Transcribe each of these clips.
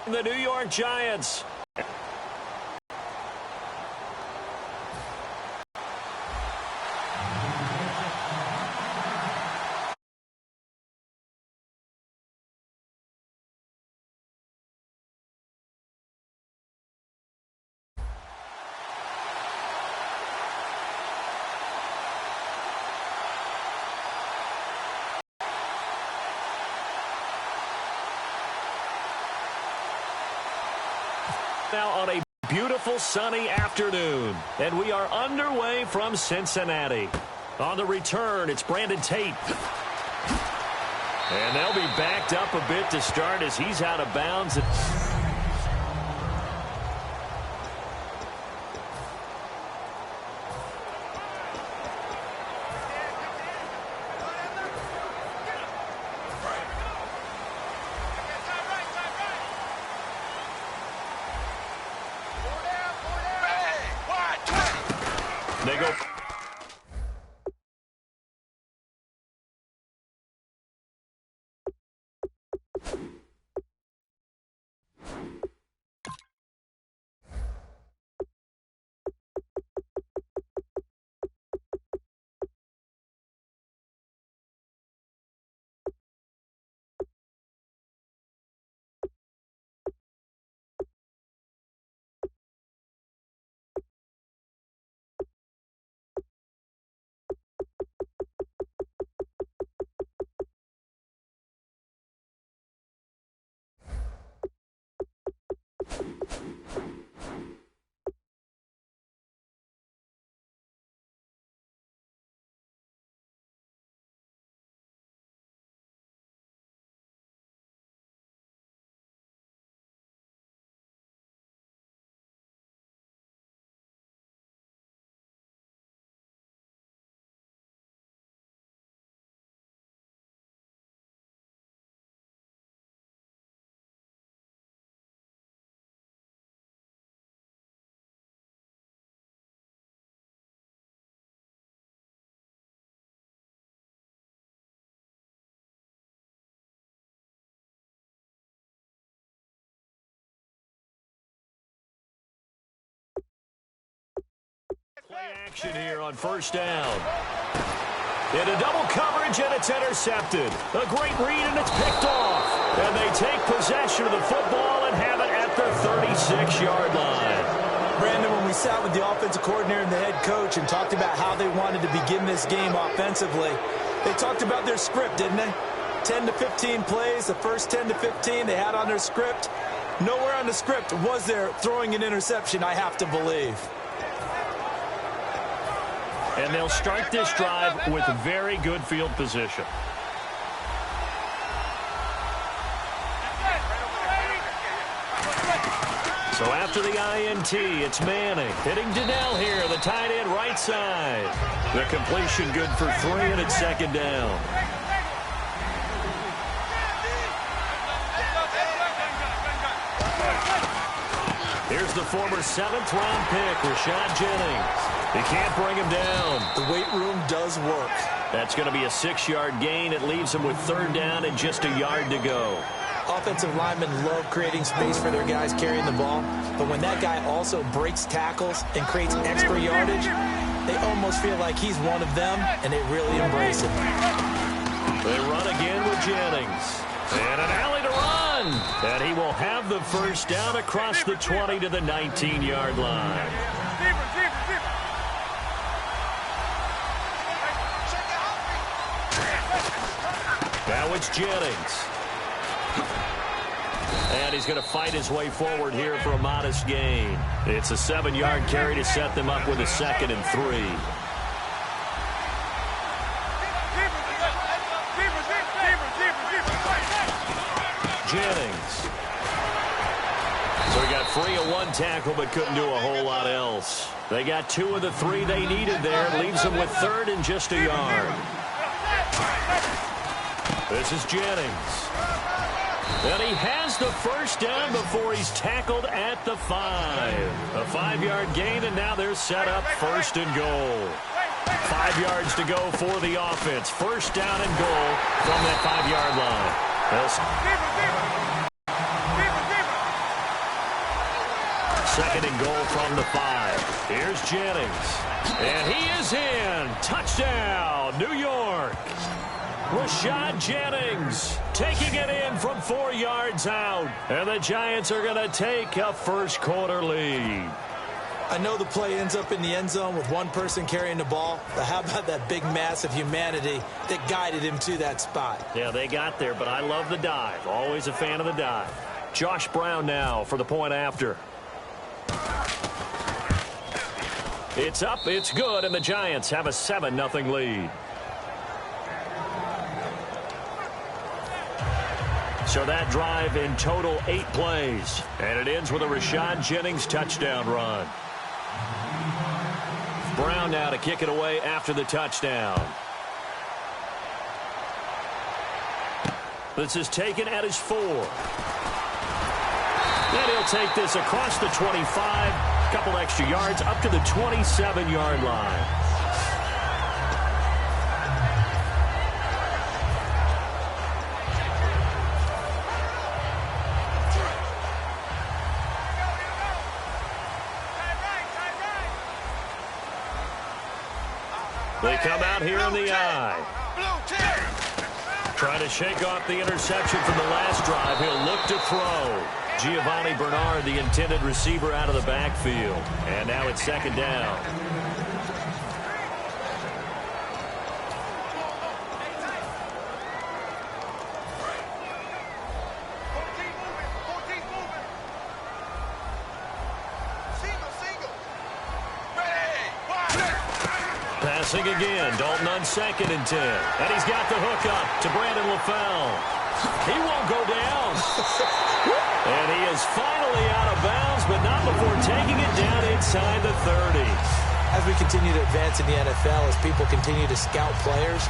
The New York Giants. Now on a beautiful sunny afternoon, and we are underway from Cincinnati. On the return, it's Brandon Tate. And they'll be backed up a bit to start as he's out of bounds. They go. Play action here on first down. Into double coverage, and it's intercepted. A great read, and it's picked off. And they take possession of the football and have it at their 36-yard line. Brandon, when we sat with the offensive coordinator and the head coach and talked about how they wanted to begin this game offensively, they talked about their script, didn't they? 10 to 15 plays, the first 10 to 15 they had on their script. Nowhere on the script was there throwing an interception, I have to believe. And they'll start this drive with very good field position. So after the INT, it's Manning. Hitting Donnell here, the tight end right side. The completion good for 3, and it's second down. Here's the former 7th-round pick, Rashad Jennings. He can't bring him down. The weight room does work. That's going to be a 6-yard gain. It leaves them with third down and just a yard to go. Offensive linemen love creating space for their guys carrying the ball, but when that guy also breaks tackles and creates extra yardage, they almost feel like he's one of them, and they really embrace it. They run again with Jennings. And an alley to run. And he will have the first down across the 20 to the 19-yard line. Now it's Jennings. And he's going to fight his way forward here for a modest gain. It's a 7-yard carry to set them up with a 2nd and 3. Jennings. So he got free of 1 tackle but couldn't do a whole lot else. They got 2 of the 3 they needed there. Leaves them with third and just a yard. This is Jennings. And he has the first down before he's tackled at the 5. A 5-yard gain, and now they're set up first and goal. 5 yards to go for the offense. First down and goal from that 5-yard line. Second and goal from the 5. Here's Jennings. And he is in. Touchdown, New York. Rashad Jennings taking it in from 4 yards out. And the Giants are going to take a first quarter lead. I know the play ends up in the end zone with one person carrying the ball, but how about that big mass of humanity that guided him to that spot? Yeah, they got there, but I love the dive. Always a fan of the dive. Josh Brown now for the point after. It's up, it's good, and the Giants have a 7-0 lead. So that drive in total 8 plays, and it ends with a Rashad Jennings touchdown run. Brown now to kick it away after the touchdown. This is taken at his 4. And he'll take this across the 25, a couple extra yards up to the 27-yard line. They come out here in the eye. Trying to shake off the interception from the last drive. He'll look to throw. Giovanni Bernard, the intended receiver, out of the backfield. And now it's second down. Passing again, Dalton on 2nd and 10. And he's got the hook up to Brandon LaFell. He won't go down. And he is finally out of bounds, but not before taking it down inside the 30. As we continue to advance in the NFL, as people continue to scout players,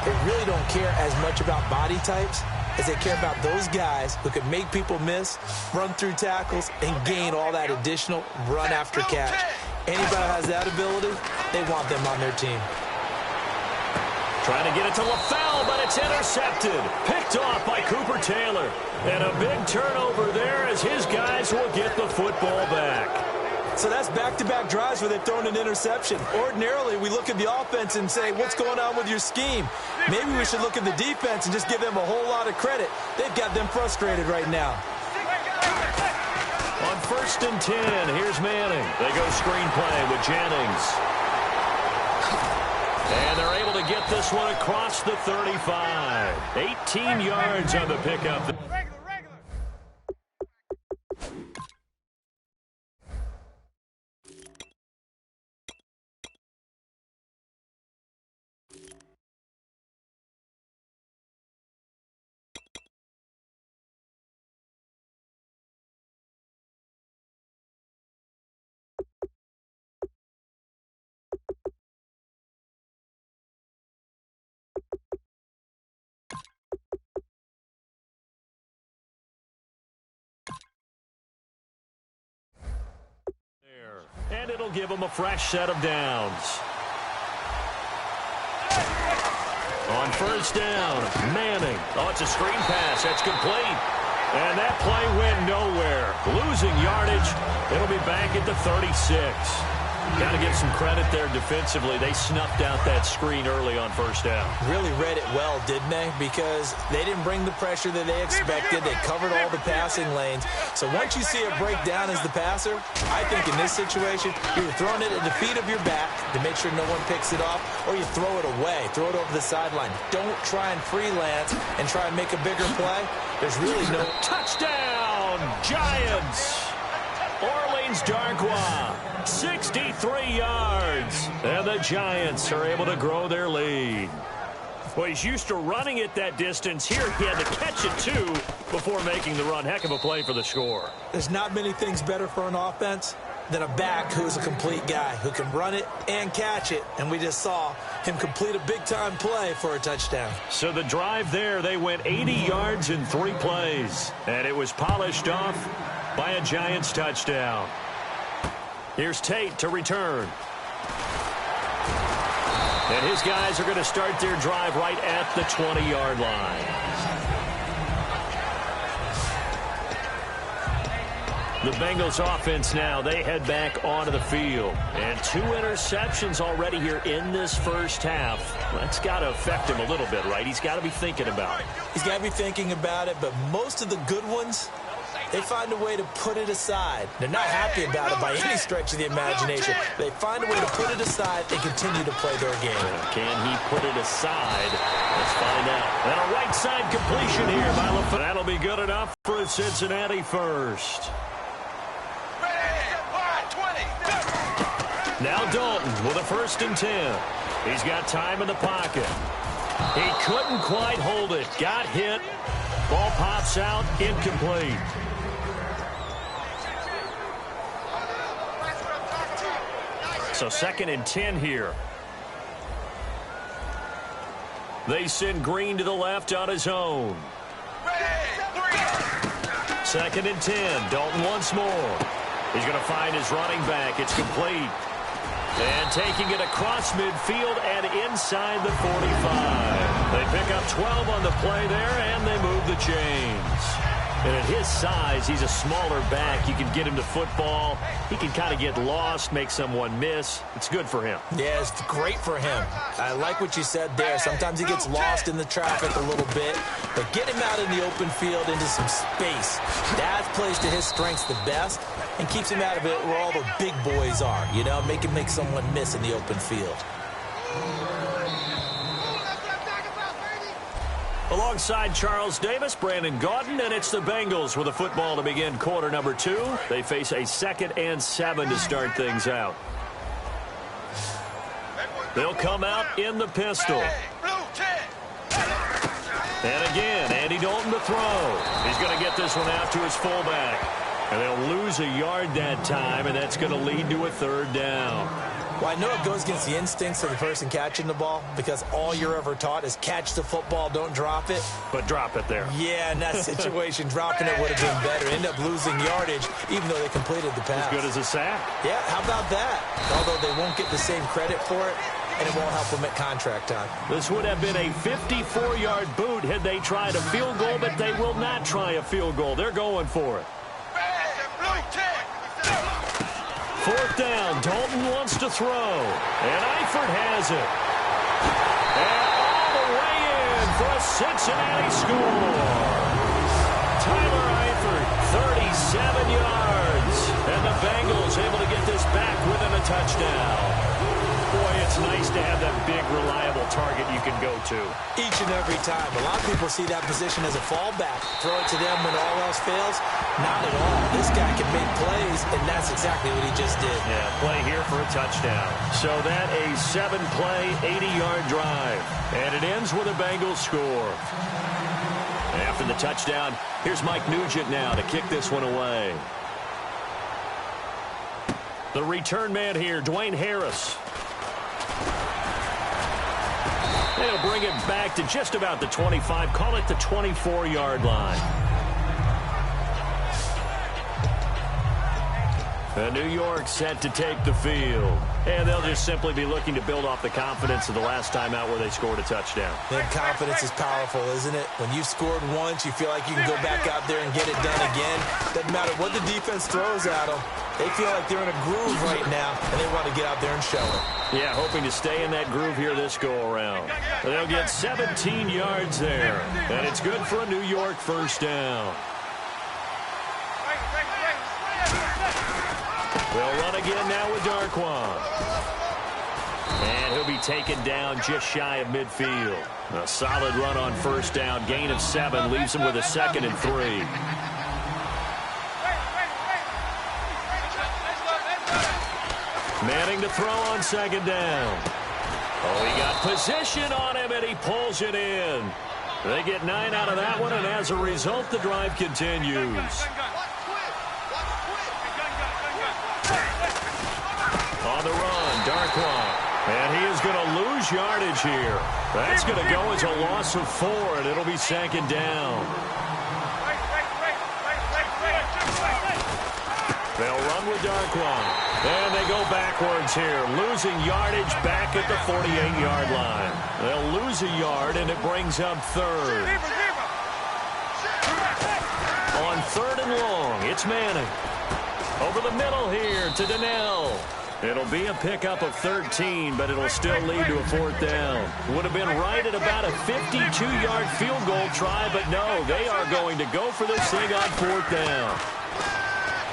they really don't care as much about body types as they care about those guys who can make people miss, run through tackles, and gain all that additional run after catch. Anybody who has that ability, they want them on their team. Trying to get it to LaFell, but it's intercepted. Picked off by Cooper Taylor. And a big turnover there as his guys will get the football back. So that's back-to-back drives where they've thrown an interception. Ordinarily, we look at the offense and say, what's going on with your scheme? Maybe we should look at the defense and just give them a whole lot of credit. They've got them frustrated right now. On 1st and 10, here's Manning. They go screenplay with Jennings. And they're able to get this one across the 35. 18 yards on the pickup. And it'll give them a fresh set of downs. On 1st down, Manning. Oh, it's a screen pass. That's complete. And that play went nowhere. Losing yardage. It'll be back at the 36. Got to give some credit there defensively. They snuffed out that screen early on 1st down. Really read it well, didn't they? Because they didn't bring the pressure that they expected. They covered all the passing lanes. So once you see it break down as the passer, I think in this situation, you're throwing it at the feet of your back to make sure no one picks it off, or you throw it away, throw it over the sideline. Don't try and freelance and try and make a bigger play. There's really no... Touchdown, Giants! Orleans Darkwa, 63 yards. And the Giants are able to grow their lead. Well, he's used to running it that distance. Here he had to catch it, too, before making the run. Heck of a play for the score. There's not many things better for an offense than a back who is a complete guy, who can run it and catch it. And we just saw him complete a big-time play for a touchdown. So the drive there, they went 80 yards in 3 plays. And it was polished off by a Giants touchdown. Here's Tate to return. And his guys are going to start their drive right at the 20-yard line. The Bengals offense now, they head back onto the field. And 2 interceptions already here in this first half. That's got to affect him a little bit, right? He's got to be thinking about it. He's got to be thinking about it, but most of the good ones, they find a way to put it aside. They're not happy about it by any stretch of the imagination. They find a way to put it aside and continue to play their game. Can he put it aside? Let's find out. And a right side completion here by LaFleur. That'll be good enough for a Cincinnati first. Now Dalton with a 1st and 10. He's got time in the pocket. He couldn't quite hold it. Got hit. Ball pops out. Incomplete. So 2nd and 10 here. They send Green to the left on his own. 2nd and 10. Dalton once more. He's going to find his running back. It's complete. And taking it across midfield and inside the 45. They pick up 12 on the play there, and they move the chains. And at his size, he's a smaller back. You can get him to football. He can kind of get lost, make someone miss. It's good for him. Yeah, it's great for him. I like what you said there. Sometimes he gets lost in the traffic a little bit, but get him out in the open field into some space. That plays to his strengths the best and keeps him out of it where all the big boys are. You know, make him make someone miss in the open field. Alongside Charles Davis, Brandon Gaudin, and it's the Bengals with a football to begin quarter number 2. They face a 2nd and 7 to start things out. They'll come out in the pistol. And again, Andy Dalton to throw. He's going to get this one out to his fullback. And they'll lose a yard that time, and that's going to lead to a 3rd down. Well, I know it goes against the instincts of the person catching the ball because all you're ever taught is catch the football, don't drop it. But drop it there. Yeah, in that situation, dropping it would have been better. End up losing yardage, even though they completed the pass. As good as a sack. Yeah, how about that? Although they won't get the same credit for it, and it won't help them at contract time. This would have been a 54-yard boot had they tried a field goal, but they will not try a field goal. They're going for it. 4th down. Dalton wants to throw. And Eifert has it. And all the way in for a Cincinnati score. Tyler Eifert, 37 yards. And the Bengals able to get this back within a touchdown. Boy, it's nice to have that big, reliable target you can go to. Each and every time. A lot of people see that position as a fallback. Throw it to them when all else fails. Not at all. This guy can make plays, and that's exactly what he just did. Yeah, play here for a touchdown. So that a 7-play, 80-yard drive. And it ends with a Bengals score. After the touchdown, here's Mike Nugent now to kick this one away. The return man here, Dwayne Harris. They'll bring it back to just about the 25. Call it the 24-yard line. New York set to take the field. And they'll just simply be looking to build off the confidence of the last time out where they scored a touchdown. That confidence is powerful, isn't it? When you've scored once, you feel like you can go back out there and get it done again. Doesn't matter what the defense throws at them. They feel like they're in a groove right now, and they want to get out there and show it. Yeah, hoping to stay in that groove here this go-around. They'll get 17 yards there, and it's good for a New York 1st down. They'll run again now with Darquan. And he'll be taken down just shy of midfield. A solid run on 1st down. Gain of 7 leaves him with a 2nd and 3. Manning to throw on 2nd down. Oh, he got position on him, and he pulls it in. They get 9 out of that one, and as a result, the drive continues. On the run, Darquan. And he is going to lose yardage here. That's going to go as a loss of 4, and it'll be 2nd down. They'll run with Darquan. And they go backwards here, losing yardage back at the 48-yard line. They'll lose a yard, and it brings up 3rd. On third and long. It's Manning. Over the middle here to Donnell. It'll be a pickup of 13, but it'll still lead to a fourth down. Would have been right at about a 52-yard field goal try, but no, they are going to go for this thing on fourth down.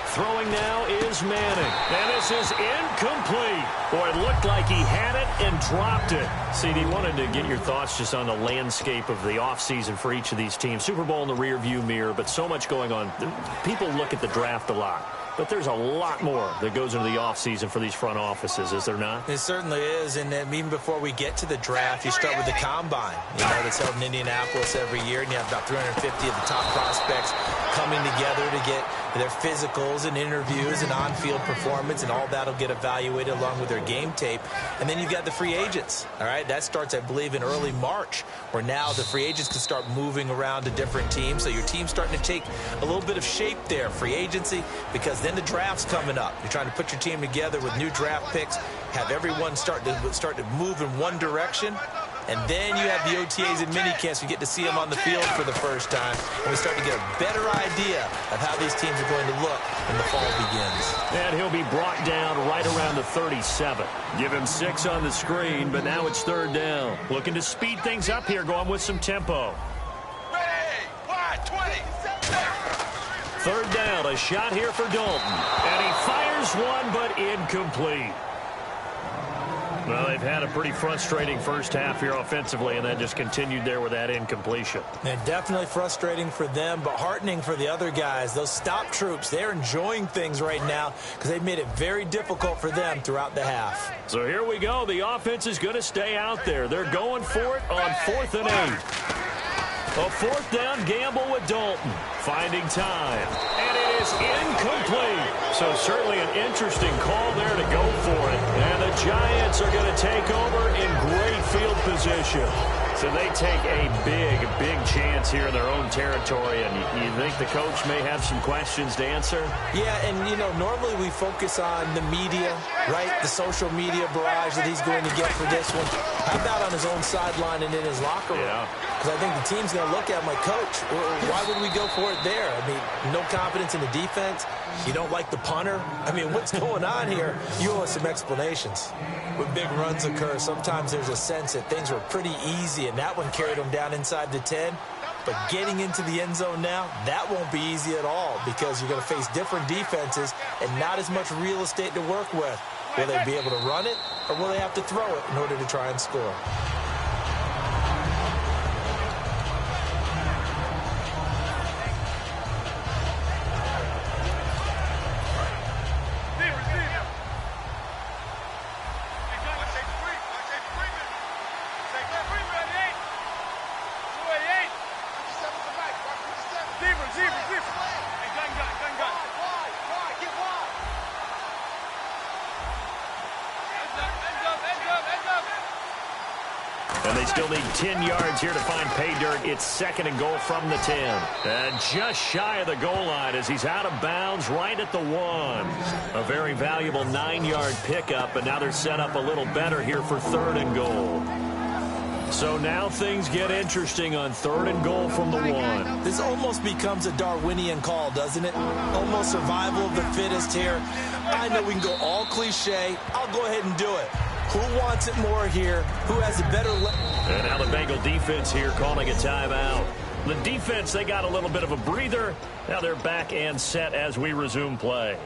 Throwing now is Manning. And this is incomplete. Boy, it looked like he had it and dropped it. CD, wanted to get your thoughts just on the landscape of the offseason for each of these teams. Super Bowl in the rearview mirror, but so much going on. People look at the draft a lot. But there's a lot more that goes into the offseason for these front offices, is there not? It certainly is, and even before we get to the draft, you start with the combine. You know, that's held in Indianapolis every year, and you have about 350 of the top prospects coming together to get their physicals and interviews and on-field performance, and all that will get evaluated along with their game tape. And then you've got the free agents, all right? That starts, I believe, in early March, where now the free agents can start moving around to different teams. So your team's starting to take a little bit of shape there, free agency, because then the draft's coming up. You're trying to put your team together with new draft picks, have everyone start to move in one direction, and then you have the OTAs and minicamps. You get to see them on the field for the first time, and we start to get a better idea of how these teams are going to look when the fall begins. And he'll be brought down right around the 37. Give him 6 on the screen, but now it's third down. Looking to speed things up here, going with some tempo. Third down, a shot here for Dalton. And he fires one, but incomplete. Well, they've had a pretty frustrating first half here offensively, and then just continued there with that incompletion. And definitely frustrating for them, but heartening for the other guys. Those stop troops, they're enjoying things right now because they've made it very difficult for them throughout the half. So here we go. The offense is going to stay out there. They're going for it on 4th and 8. A fourth down gamble with Dalton. Finding time. And it is incomplete. So certainly an interesting call there to go for it. And the Giants are going to take over in great field position. So they take a big chance here in their own territory. And you think the coach may have some questions to answer? Yeah, and, you know, normally we focus on the media, right? The social media barrage that he's going to get for this one. How about on his own sideline and in his locker room? Yeah. Because I think the team's going to look at him like, Coach, why would we go for it there? I mean, no confidence in the defense. You don't like the punter. I mean, what's going on here? You owe us some explanations. When big runs occur, sometimes there's a sense that things were pretty easy, and that one carried them down inside the 10. But getting into the end zone now, that won't be easy at all because you're going to face different defenses and not as much real estate to work with. Will they be able to run it, or will they have to throw it in order to try and score? And they still need 10 yards here to find pay dirt. It's 2nd and goal from the 10. And just shy of the goal line as he's out of bounds right at the 1. A very valuable 9-yard pickup, but now they're set up a little better here for 3rd and goal. So now things get interesting on 3rd and goal from the 1. This almost becomes a Darwinian call, doesn't it? Almost survival of the fittest here. I know we can go all cliche. I'll go ahead and do it. Who wants it more here? Who has a better... And now the Bengal defense here calling a timeout. The defense, they got a little bit of a breather. Now they're back and set as we resume play.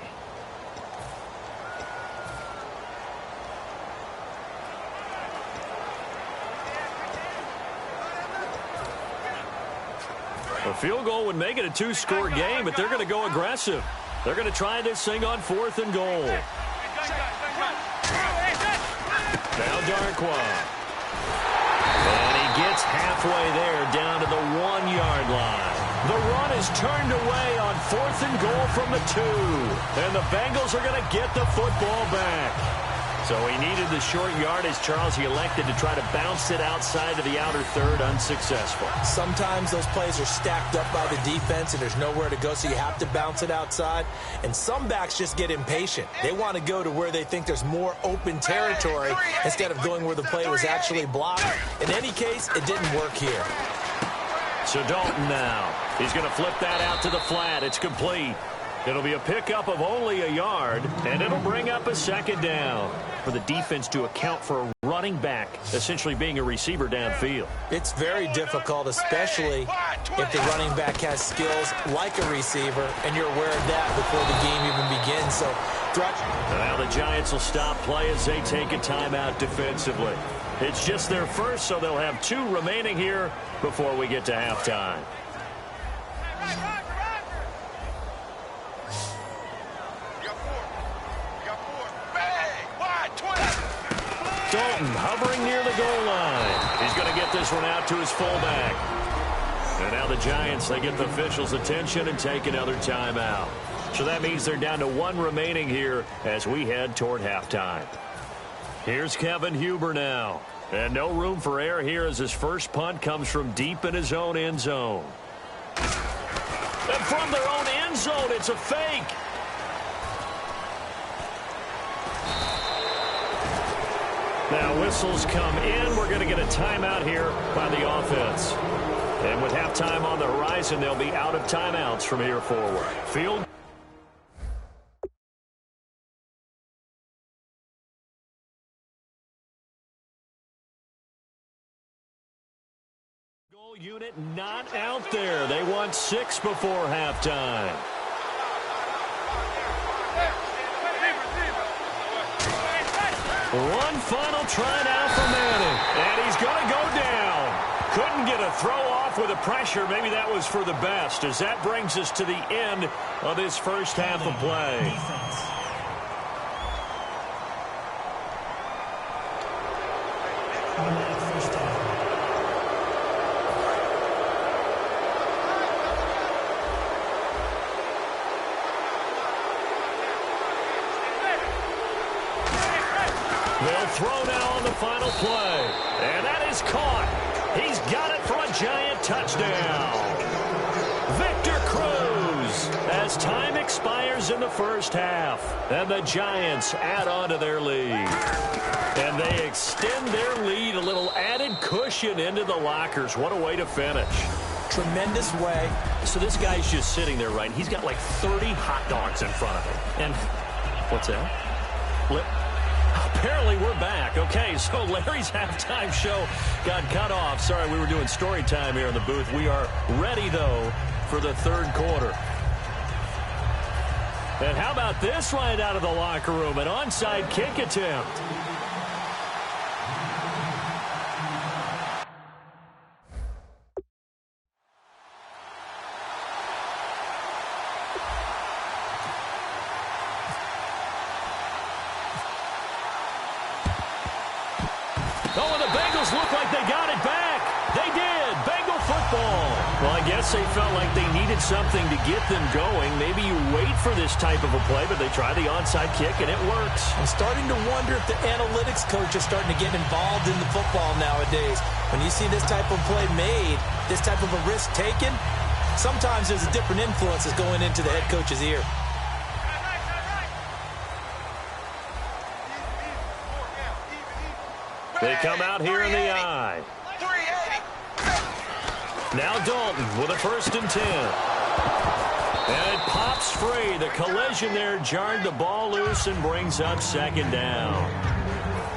A field goal would make it a 2-score game, but they're going to go aggressive. They're going to try this thing on 4th and goal. Now Darquan. And he gets halfway there down to the 1-yard line. The run is turned away on 4th and goal from the 2. And the Bengals are going to get the football back. So he needed the short yardage, Charles. He elected to try to bounce it outside to the outer third, unsuccessful. Sometimes those plays are stacked up by the defense and there's nowhere to go, so you have to bounce it outside. And some backs just get impatient. They want to go to where they think there's more open territory instead of going where the play was actually blocked. In any case, it didn't work here. So Dalton now. He's going to flip that out to the flat. It's complete. It'll be a pickup of only a yard, and it'll bring up a second down for the defense to account for a running back essentially being a receiver downfield. It's very difficult, especially if the running back has skills like a receiver, and you're aware of that before the game even begins. So, now the Giants will stop play as they take a timeout defensively. It's just their first, so they'll have 2 remaining here before we get to halftime. Dalton hovering near the goal line. He's going to get this one out to his fullback. And now the Giants, they get the officials' attention and take another timeout. So that means they're down to 1 remaining here as we head toward halftime. Here's Kevin Huber now. And no room for error here as his first punt comes from deep in his own end zone. And from their own end zone, it's a fake. Now whistles come in. We're going to get a timeout here by the offense. And with halftime on the horizon, they'll be out of timeouts from here forward. Field goal unit not out there. They want 6 before halftime. One final try now for Madden. And he's going to go down. Couldn't get a throw off with the pressure. Maybe that was for the best, as that brings us to the end of this first half of play. They'll throw now on the final play. And that is caught. He's got it for a Giant touchdown. Victor Cruz as time expires in the first half. And the Giants add on to their lead. And they extend their lead, a little added cushion into the lockers. What a way to finish. Tremendous way. So this guy's just sitting there, right? He's got like 30 hot dogs in front of him. And what's that? Apparently we're back. Okay, so Larry's halftime show got cut off. Sorry, we were doing story time here in the booth. We are ready, though, for the third quarter. And how about this right out of the locker room? An onside kick attempt. Oh, and the Bengals look like they got it back. They did. Bengal football. Well, I guess they felt like they needed something to get them going. Maybe you wait for this type of a play, but they try the onside kick, and it works. I'm starting to wonder if the analytics coach is starting to get involved in the football nowadays. When you see this type of play made, this type of a risk taken, sometimes there's a different influences going into the head coach's ear. They come out here in the eye. Now Dalton with a 1st and 10. And it pops free. The collision there jarred the ball loose and brings up 2nd down.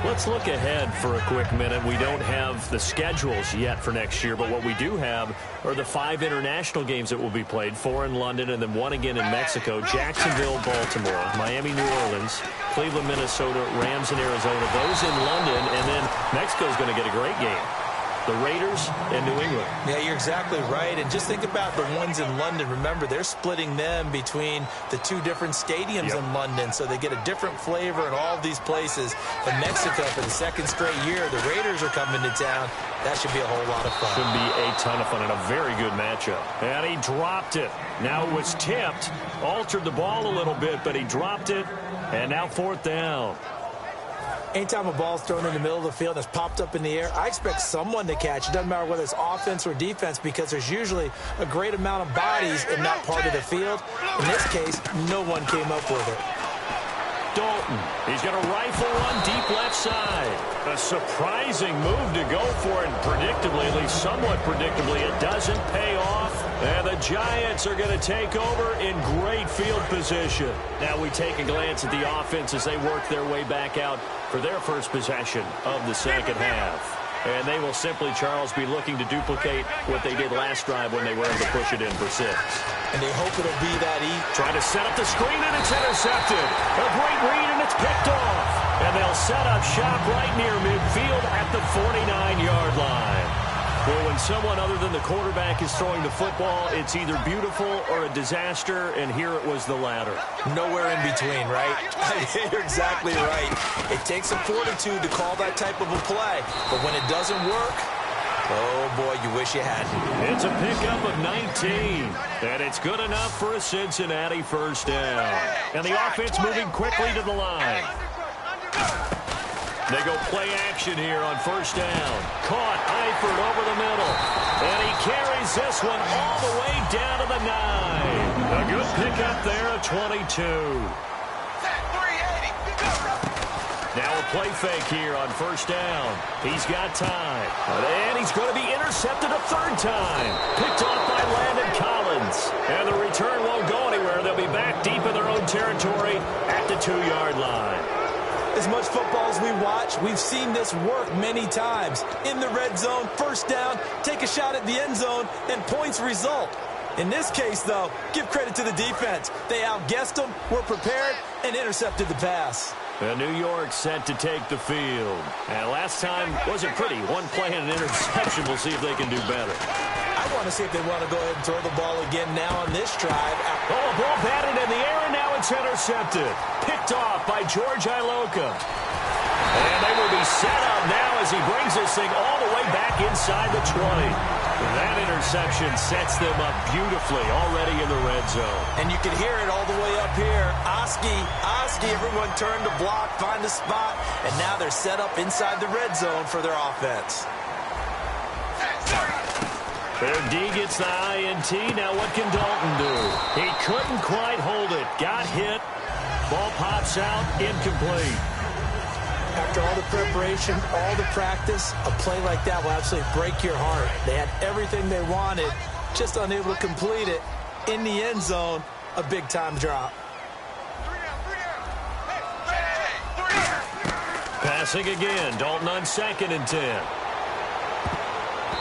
Let's look ahead for a quick minute. We don't have the schedules yet for next year, but what we do have are the 5 international games that will be played, 4 in London and then 1 again in Mexico, Jacksonville, Baltimore, Miami, New Orleans, Cleveland, Minnesota, Rams, and Arizona. Those in London, and then Mexico's going to get a great game. The Raiders and New England. Yeah, you're exactly right. And just think about the ones in London. Remember, they're splitting them between the 2 different stadiums in London, so they get a different flavor in all of these places. In Mexico, for the 2nd straight year, the Raiders are coming to town. That should be a whole lot of fun. Should be a ton of fun and a very good matchup. And he dropped it. Now it was tipped, altered the ball a little bit, but he dropped it, and now 4th down. Anytime a ball's thrown in the middle of the field and it's popped up in the air, I expect someone to catch. It doesn't matter whether it's offense or defense, because there's usually a great amount of bodies in that part of the field. In this case, no one came up with it. Dalton. He's going to rifle one deep left side. A surprising move to go for it. Predictably, at least somewhat predictably, it doesn't pay off. And the Giants are going to take over in great field position. Now we take a glance at the offense as they work their way back out for their first possession of the second half. And they will simply, Charles, be looking to duplicate what they did last drive when they were able to push it in for 6. And they hope it'll be that easy. Trying to set up the screen, and it's intercepted. A great read, and it's picked off. And they'll set up shop right near midfield at the 49-yard line. Well, when someone other than the quarterback is throwing the football, it's either beautiful or a disaster, and here it was the latter. Nowhere in between, right? You're exactly right. It takes some fortitude to call that type of a play, but when it doesn't work, oh boy, you wish you hadn't. It's a pickup of 19, and it's good enough for a Cincinnati first down. And the offense moving quickly to the line. They go play action here on first down. Caught Eifert over the middle. And he carries this one all the way down to the 9. A good pickup there at 22. Now a play fake here on first down. He's got time. And he's going to be intercepted a third time. Picked off by Landon Collins. And the return won't go anywhere. They'll be back deep in their own territory at the 2-yard line. As much football as we watch, we've seen this work many times. In the red zone, first down, take a shot at the end zone, and points result. In this case, though, give credit to the defense. They outguessed them, were prepared, and intercepted the pass. And New York set to take the field. And last time wasn't pretty. One play and an interception. We'll see if they can do better. I want to see if they want to go ahead and throw the ball again now on this drive. Oh, a ball batted in the air, and now it's intercepted. Picked off by George Iloka. And they will be set up now as he brings this thing all the way back inside the 20. That interception sets them up beautifully already in the red zone. And you can hear it all the way up here. Oski, everyone turned to block, find a spot, and now they're set up inside the red zone for their offense. Their D gets the INT. Now what can Dalton do? He couldn't quite hold it. Got hit. Ball pops out. Incomplete. After all the preparation, all the practice, a play like that will absolutely break your heart. They had everything they wanted, just unable to complete it. In the end zone, a big-time drop. Passing again. Dalton on 2nd and 10.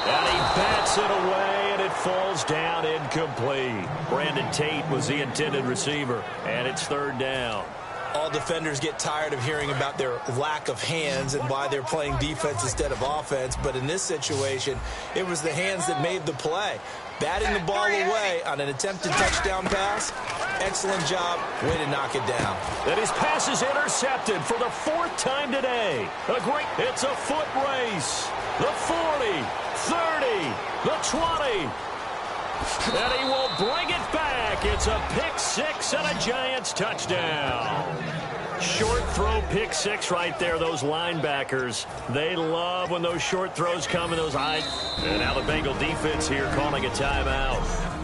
And he bats it away, and it falls down incomplete. Brandon Tate was the intended receiver, and it's 3rd down. All defenders get tired of hearing about their lack of hands and why they're playing defense instead of offense. But in this situation, it was the hands that made the play. Batting the ball away on an attempted touchdown pass. Excellent job. Way to knock it down. And his pass is intercepted for the 4th time today. It's a foot race. The 40, 30, the 20. And he will bring it back. It's a pick 6 and a Giants touchdown. Short throw pick 6 right there. Those linebackers, they love when those short throws come in those eyes. And now the Bengal defense here calling a timeout.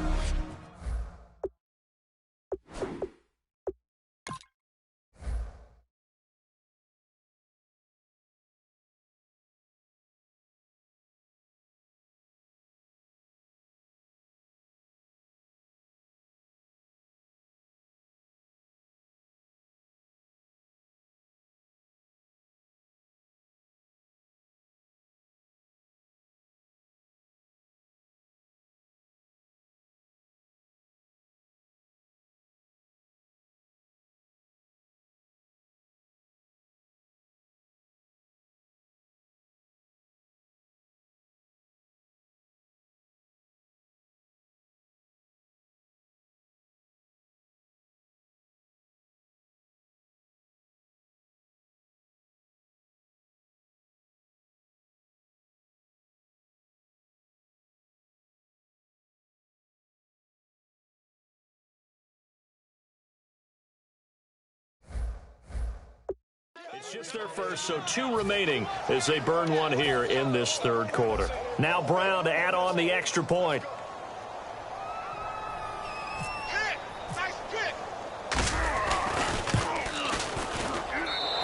It's just their first, so 2 remaining as they burn one here in this 3rd quarter. Now Brown to add on the extra point.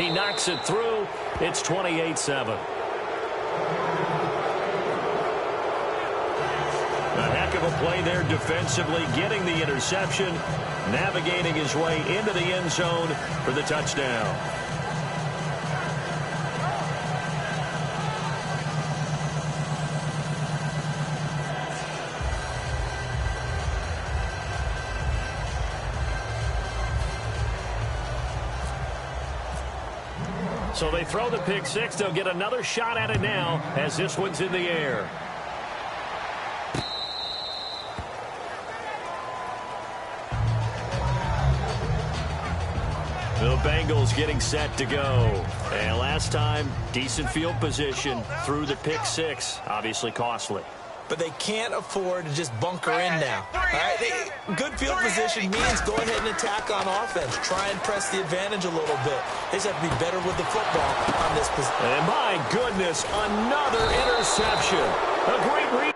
He knocks it through. It's 28-7. A heck of a play there defensively, getting the interception, navigating his way into the end zone for the touchdown. So they throw the pick six. They'll get another shot at it now as this one's in the air. The Bengals getting set to go. And last time, decent field position through the pick six. Obviously costly. But they can't afford to just bunker in now. All right? Good field position means go ahead and attack on offense. Try and press the advantage a little bit. They just have to be better with the football on this position. And my goodness, another interception. A great read.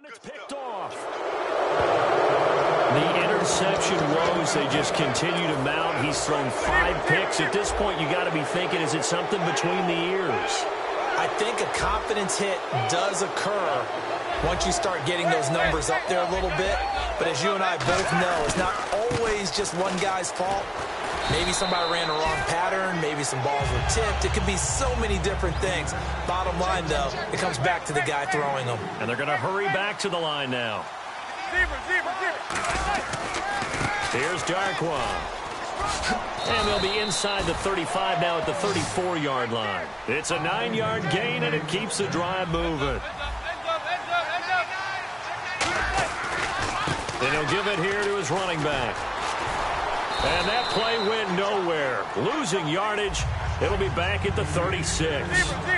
It's picked off. The interception woes, they just continue to mount. He's thrown 5 picks. At this point, you got to be thinking, is it something between the ears? I think a confidence hit does occur once you start getting those numbers up there a little bit. But as you and I both know, it's not always just one guy's fault. Maybe somebody ran the wrong pattern. Maybe some balls were tipped. It could be so many different things. Bottom line, though, it comes back to the guy throwing them. And they're going to hurry back to the line now. Here's Darquan. And they'll be inside the 35 now at the 34-yard line. It's a 9-yard gain, and it keeps the drive moving. And he'll give it here to his running back. And that play went nowhere. Losing yardage. It'll be back at the 36.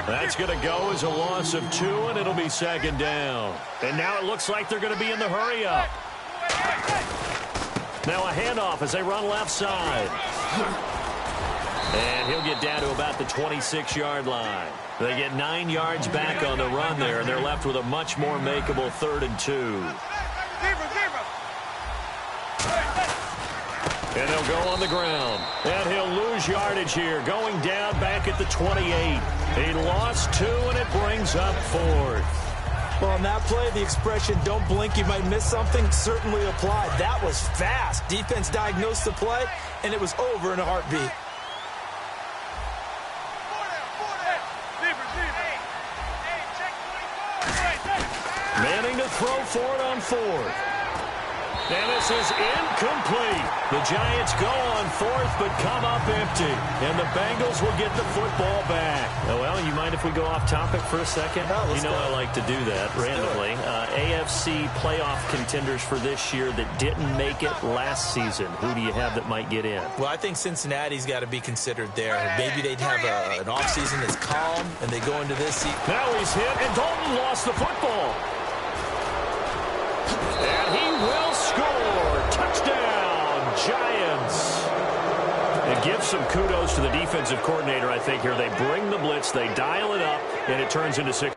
That's going to go as a loss of 2, and it'll be second down. And now it looks like they're going to be in the hurry-up. Now a handoff as they run left side. And he'll get down to about the 26-yard line. They get 9 yards back on the run there, and they're left with a much more makeable 3rd and 2. And they'll go on the ground. And he'll lose yardage here. Going down back at the 28. He lost 2, and it brings up 4th. Well, on that play, the expression, don't blink, you might miss something, certainly applied. That was fast. Defense diagnosed the play, and it was over in a heartbeat. Manning to throw for it on 4th. And this is incomplete. The Giants go on 4th, but come up empty. And the Bengals will get the football back. Oh, well, you mind if we go off topic for a second? No, you know I like to do that randomly. AFC playoff contenders for this year that didn't make it last season. Who do you have that might get in? Well, I think Cincinnati's got to be considered there. Maybe they'd have an offseason that's calm, and they go into this season. Now he's hit, and Dalton lost the football. And he will score. Touchdown, Giants. And give some kudos to the defensive coordinator, I think, here. They bring the blitz, they dial it up, and it turns into 6.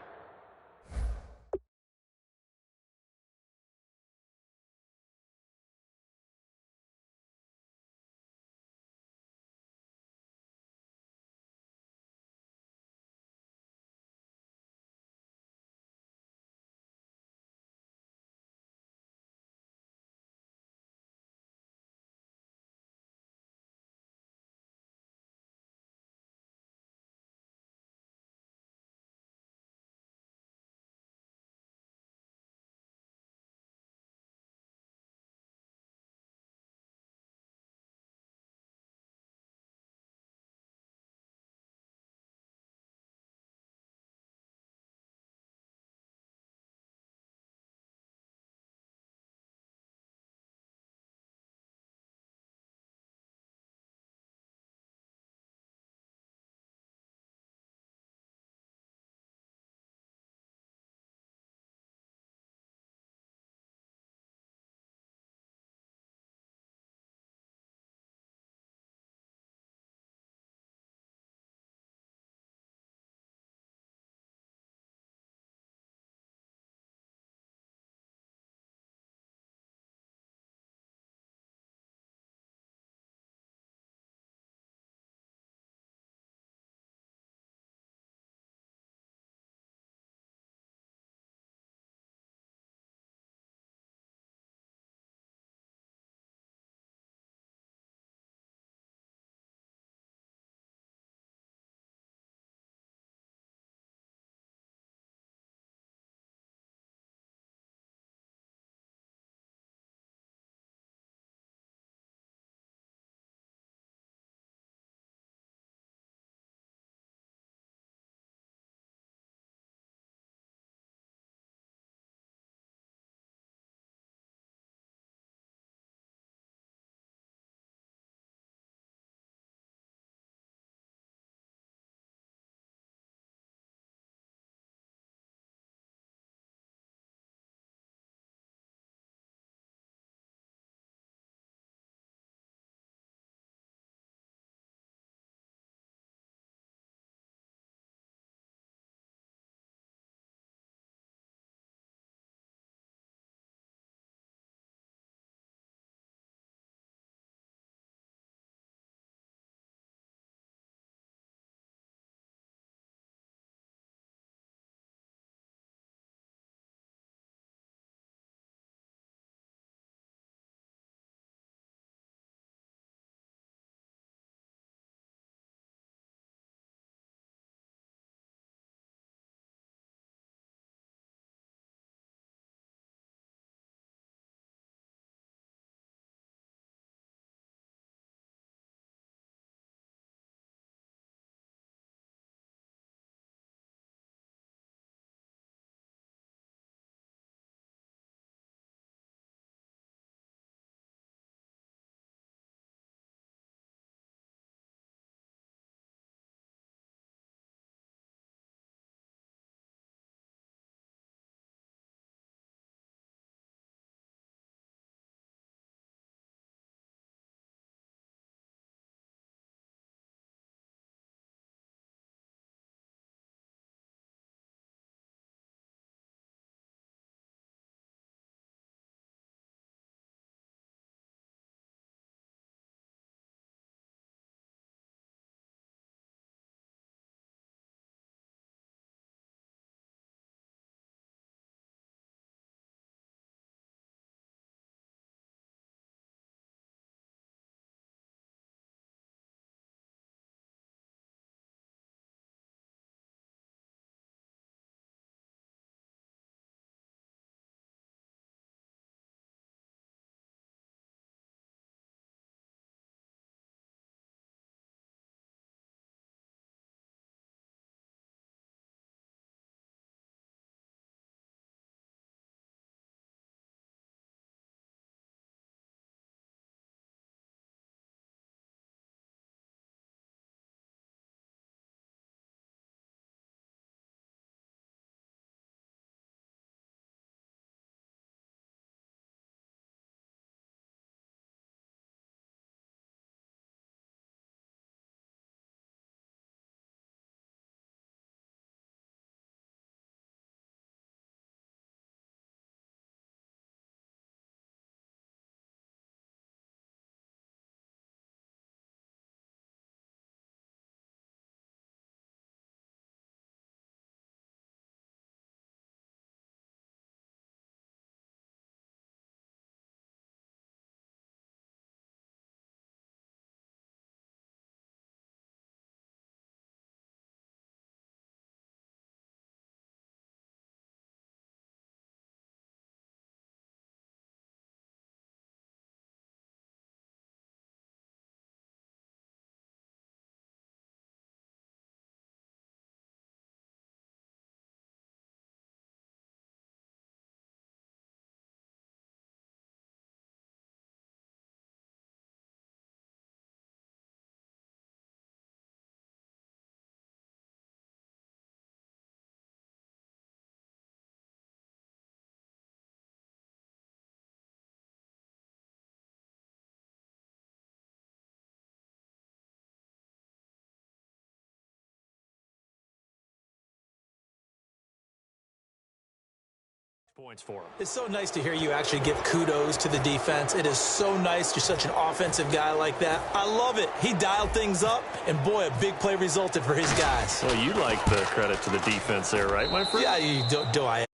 points for him. It's so nice to hear you actually give kudos to the defense. It is so nice. You're such an offensive guy like that. I love it. He dialed things up, and boy, a big play resulted for his guys. Well, you like the credit to the defense there, right, my friend? Yeah, do I